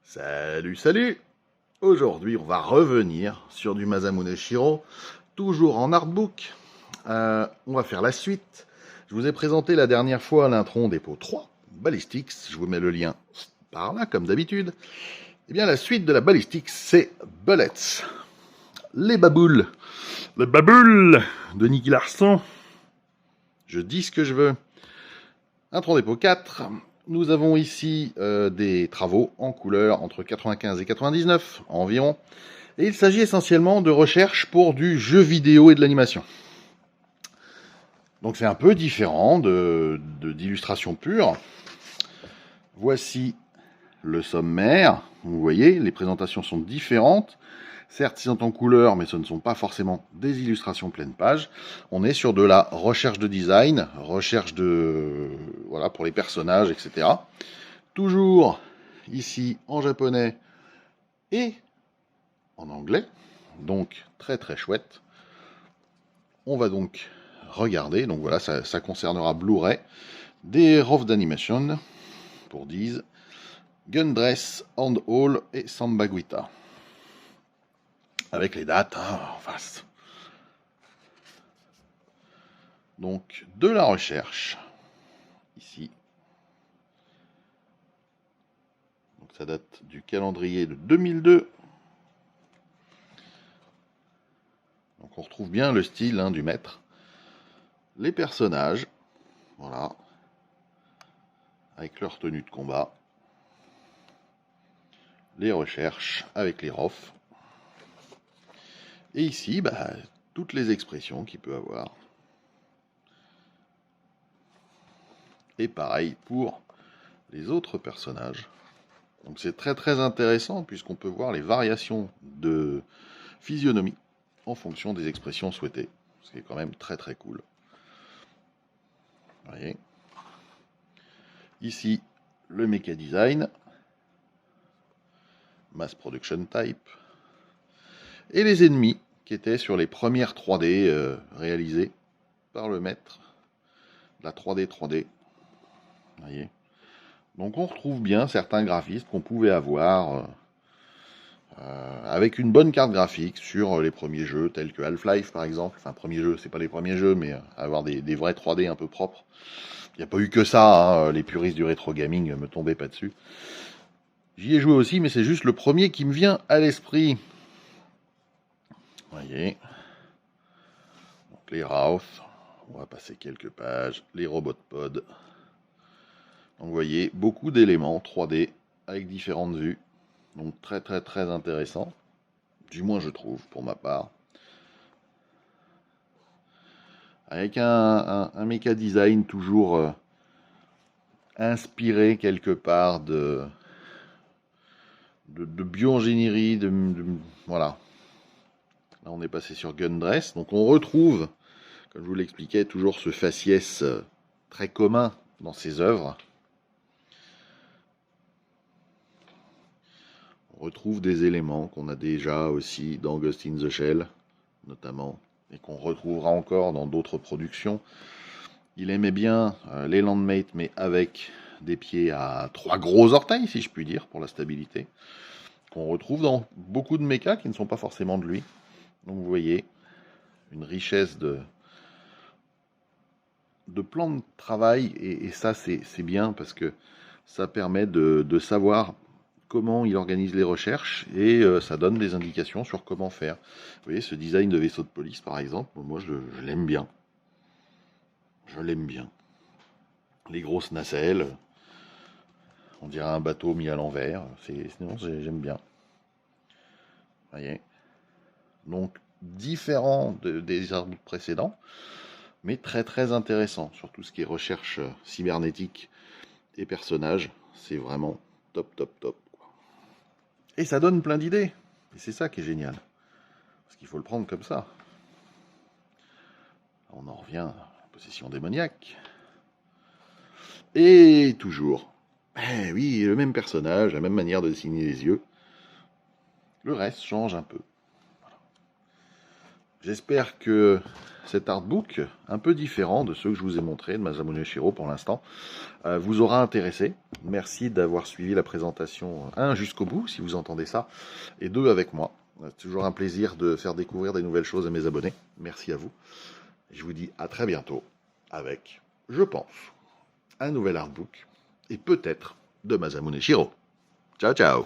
Salut, salut! Aujourd'hui, on va revenir sur du Masamune Shirow, toujours en artbook. On va faire la suite. Je vous ai présenté la dernière fois l'intron dépôt 3, Ballistics. Je vous mets le lien par là, comme d'habitude. Eh bien, la suite de la Ballistics, c'est Bullets. Les baboules. Les baboules de Nicky Larson. Je dis ce que je veux. Intron dépôt 4. Nous avons ici des travaux en couleur entre 95 et 99 environ. Et il s'agit essentiellement de recherche pour du jeu vidéo et de l'animation. Donc c'est un peu différent d'illustration pure. Voici le sommaire. Vous voyez, les présentations sont différentes. Certes, ils sont en couleur, mais ce ne sont pas forcément des illustrations pleine page. On est sur de la recherche de design, recherche de voilà pour les personnages, etc. Toujours ici en japonais et en anglais, donc très très chouette. On va donc regarder, donc voilà, ça concernera Blu-ray, des ROV d'animation pour Diz, Gundress, Handhall et Sambaguita. Avec les dates en face. Donc, de la recherche, ici. Donc, ça date du calendrier de 2002. Donc, on retrouve bien le style du maître. Les personnages, voilà, avec leur tenue de combat. Les recherches avec les ROF. Et ici, toutes les expressions qu'il peut avoir. Et pareil pour les autres personnages. Donc c'est très très intéressant puisqu'on peut voir les variations de physionomie en fonction des expressions souhaitées. Ce qui est quand même très très cool. Vous voyez. Ici, le mecha design, mass production type, et les ennemis qui étaient sur les premières 3D réalisées par le maître. La 3D 3D. Vous voyez. Donc on retrouve bien certains graphismes qu'on pouvait avoir avec une bonne carte graphique sur les premiers jeux tels que Half-Life par exemple. Enfin, premier jeu, c'est pas les premiers jeux, mais avoir des vrais 3D un peu propres. Il n'y a pas eu que ça, les puristes du rétro gaming me tombaient pas dessus. J'y ai joué aussi, mais c'est juste le premier qui me vient à l'esprit. Vous voyez. Donc les Routh, on va passer quelques pages. Les Robotpod. Donc vous voyez, beaucoup d'éléments 3D avec différentes vues. Donc très très très intéressant. Du moins je trouve, pour ma part. Avec un mecha design toujours inspiré quelque part de bio-ingénierie, voilà. Là on est passé sur Gundress, donc on retrouve, comme je vous l'expliquais, toujours ce faciès très commun dans ses œuvres. On retrouve des éléments qu'on a déjà aussi dans Ghost in the Shell, notamment, et qu'on retrouvera encore dans d'autres productions. Il aimait bien les Landmates, mais avec des pieds à 3 gros orteils, si je puis dire, pour la stabilité, qu'on retrouve dans beaucoup de mechas qui ne sont pas forcément de lui. Donc vous voyez, une richesse de plans de travail, et ça c'est bien, parce que ça permet de savoir comment il organise les recherches, et ça donne des indications sur comment faire. Vous voyez, ce design de vaisseau de police, par exemple, moi je l'aime bien. Je l'aime bien. Les grosses nacelles, on dirait un bateau mis à l'envers. Sinon, j'aime bien. Vous voyez. Donc, différent des arbres précédents, mais très très intéressant sur tout ce qui est recherche cybernétique et personnages. C'est vraiment top, top, top. Et ça donne plein d'idées. Et c'est ça qui est génial. Parce qu'il faut le prendre comme ça. On en revient à la possession démoniaque. Et toujours, oui, le même personnage, la même manière de dessiner les yeux. Le reste change un peu. Voilà. J'espère que cet artbook, un peu différent de ceux que je vous ai montrés de Masamune Shirow pour l'instant, vous aura intéressé. Merci d'avoir suivi la présentation, 1 jusqu'au bout, si vous entendez ça, et 2 avec moi. C'est toujours un plaisir de faire découvrir des nouvelles choses à mes abonnés. Merci à vous. Je vous dis à très bientôt avec, je pense, un nouvel artbook et peut-être de Masamune Shirow. Ciao, ciao!